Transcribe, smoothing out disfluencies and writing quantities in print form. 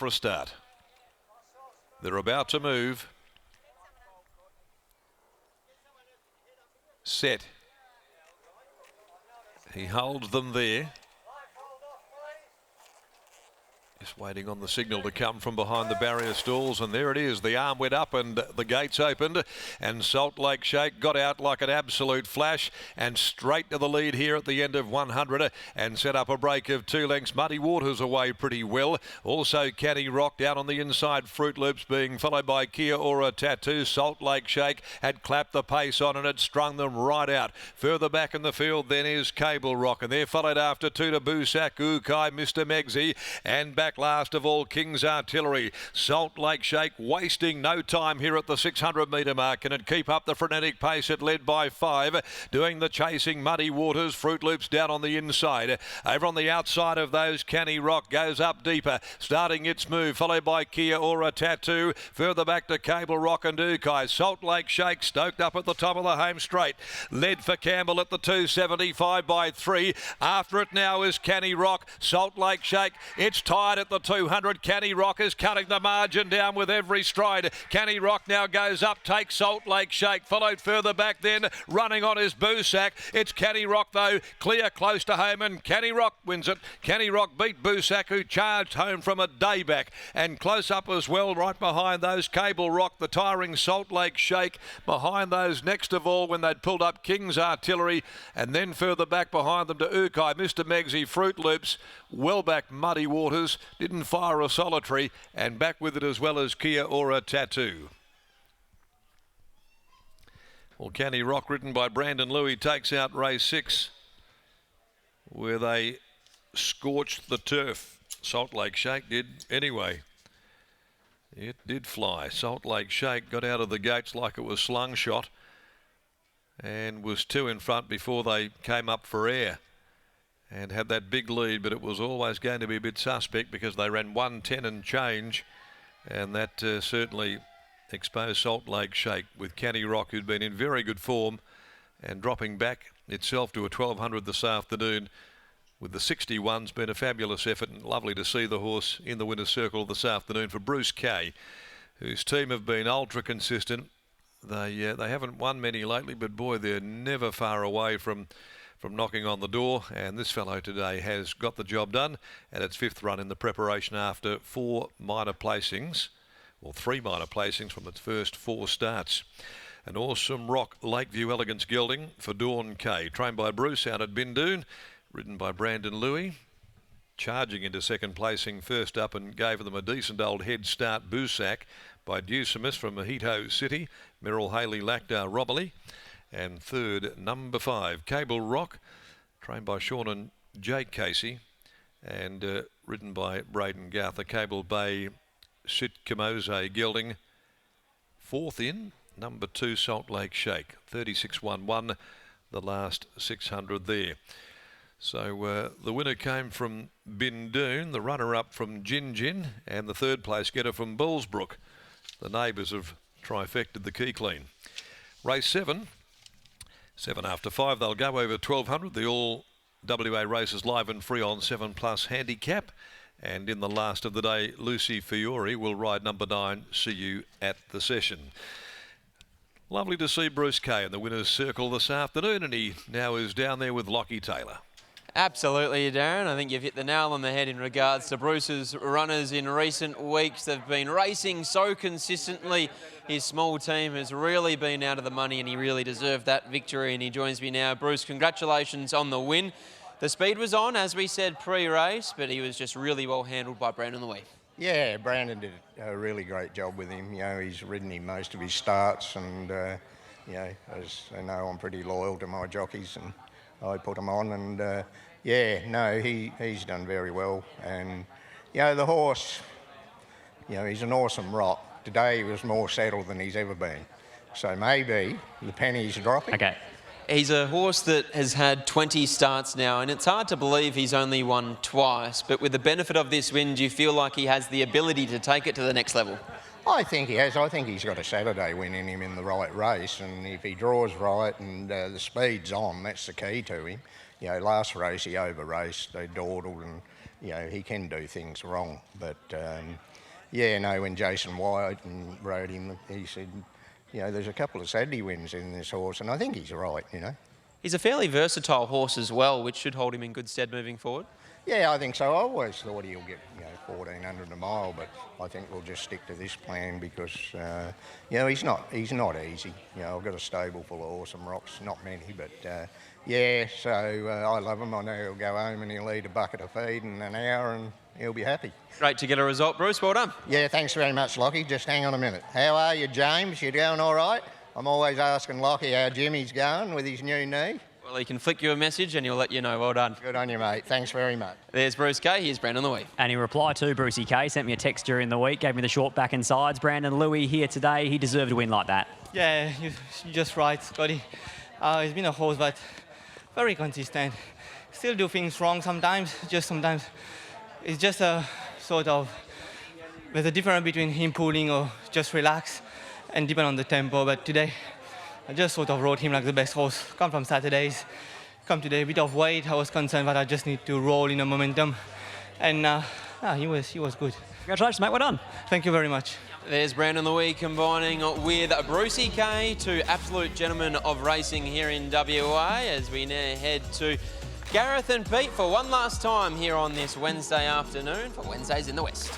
for a start. They're about to move. Set. He holds them there. Just waiting on the signal to come from behind the barrier stalls, and there it is. The arm went up and the gates opened, and Salt Lake Shake got out like an absolute flash and straight to the lead here at the end of 100 and set up a break of 2 lengths. Muddy Waters away pretty well. Also Canny Rock down on the inside. Fruit Loops being followed by Kia Ora Tattoo. Salt Lake Shake had clapped the pace on and had strung them right out. Further back in the field then is Cable Rock, and they're followed after 2 to Busak, Ukai, Mr. Megsy, and back last of all King's Artillery. Salt Lake Shake wasting no time here at the 600 metre mark. Can it keep up the frenetic pace? It led by 5. Doing the chasing Muddy Waters. Fruit Loops down on the inside. Over on the outside of those, Canny Rock goes up deeper, starting its move, followed by Kia Ora Tattoo. Further back to Cable Rock and Ukai. Salt Lake Shake stoked up at the top of the home straight. Led for Campbell at the 275 by 3. After it now is Canny Rock. Salt Lake Shake. It's tied at the 200. Canny Rock is cutting the margin down with every stride. Canny Rock now goes up, takes Salt Lake Shake. Followed further back then, running on is Busak. It's Canny Rock though, clear close to home, and Canny Rock wins it. Canny Rock beat Busak, who charged home from a day back. And close up as well, right behind those, Cable Rock, the tiring Salt Lake Shake. Behind those, next of all, when they'd pulled up, King's Artillery. And then further back behind them to Ukai, Mr. Megsy, Fruit Loops. Well back Muddy Waters, didn't fire a solitary, and back with it as well as Kia Ora Tattoo. Well, Canny Rock, ridden by Brandon Louis, takes out race 6, where they scorched the turf. Salt Lake Shake did anyway. It did fly. Salt Lake Shake got out of the gates like it was slungshot and was 2 in front before they came up for air and had that big lead, but it was always going to be a bit suspect because they ran 1:10 and change, and that certainly exposed Salt Lake Shake, with Canny Rock, who'd been in very good form and dropping back itself to a 1200 this afternoon. With the 61's been a fabulous effort, and lovely to see the horse in the winner's circle this afternoon for Bruce Kay, whose team have been ultra consistent. They haven't won many lately, but boy, they're never far away from knocking on the door, and this fellow today has got the job done at its 5th run in the preparation after 4 minor placings, or 3 minor placings from its first 4 starts. An Awesome Rock Lakeview Elegance Gelding for Dawn Kay, trained by Bruce out at Bindoon, ridden by Brandon Louis, charging into 2nd placing first up and gave them a decent old head start. Busak by Deucimus from Mojito City, Merrill Haley Lactar Robberly. And 3rd, number 5, Cable Rock, trained by Sean and Jake Casey, and ridden by Braden Garther. Cable Bay Sit Kamose Gelding. 4th in, number 2, Salt Lake Shake, 36.11, the last 600 there. So the winner came from Bindoon, the runner-up from Gin Gin, and the 3rd place getter from Bullsbrook. The neighbours have trifected the key clean. Race 7. 7 after 5, they'll go over 1200. The all WA races live and free on 7+ handicap. And in the last of the day, Lucy Fiore will ride number 9. See you at the session. Lovely to see Bruce Kay in the winner's circle this afternoon, and he now is down there with Lockie Taylor. Absolutely, Darren. I think you've hit the nail on the head in regards to Bruce's runners in recent weeks. They've been racing so consistently. His small team has really been out of the money, and he really deserved that victory, and he joins me now. Bruce, congratulations on the win. The speed was on, as we said, pre-race, but he was just really well handled by Brandon Louis. Yeah, Brandon did a really great job with him. You know, he's ridden him most of his starts, and, you know, as they know, I'm pretty loyal to my jockeys, and I put them on, and yeah, no, he's done very well. And you know, the horse, you know, he's an Awesome Rock. Today he was more settled than he's ever been. So maybe the penny's dropping. Okay. He's a horse that has had 20 starts now, and it's hard to believe he's only won twice. But with the benefit of this win, do you feel like he has the ability to take it to the next level? I think he has. I think he's got a Saturday win in him in the right race, and if he draws right and the speed's on, that's the key to him. You know, last race he over-raced, they dawdled, and you know, he can do things wrong. But yeah, no, when Jason White rode him, he said, you know, there's a couple of Saturday wins in this horse, and I think he's right, you know. He's a fairly versatile horse as well, which should hold him in good stead moving forward. Yeah, I think so. I always thought he'll get, you know, 1,400 a mile, but I think we'll just stick to this plan because, you know, he's not easy. You know, I've got a stable full of awesome rocks, not many, but yeah. So I love him. I know he'll go home and he'll eat a bucket of feed in an hour, and he'll be happy. Great to get a result, Bruce. Well done. Yeah, thanks very much, Lockie. Just hang on a minute. How are you, James? You going all right? I'm always asking Lockie how Jimmy's going with his new knee. Well, he can flick you a message and he'll let you know. Well done. Good on you, mate. Thanks very much. There's Bruce Kay. Here's Brandon Louis. And in reply to Brucey Kay, sent me a text during the week, gave me the short back and sides. Brandon Louis here today. He deserved a win like that. Yeah, you're just right, Scotty. He's been a horse, but very consistent. Still do things wrong sometimes. Just sometimes it's just a sort of, there's a difference between him pulling or just relax and depend on the tempo. But today, I just sort of rode him like the best horse. Come from Saturdays, come today, a bit of weight. I was concerned, but I just need to roll in a momentum. And he was good. Congratulations, mate. Well done. Thank you very much. There's Brandon Louis combining with Brucey Kay, two absolute gentlemen of racing here in WA, as we now head to Gareth and Pete for one last time here on this Wednesday afternoon for Wednesdays in the West.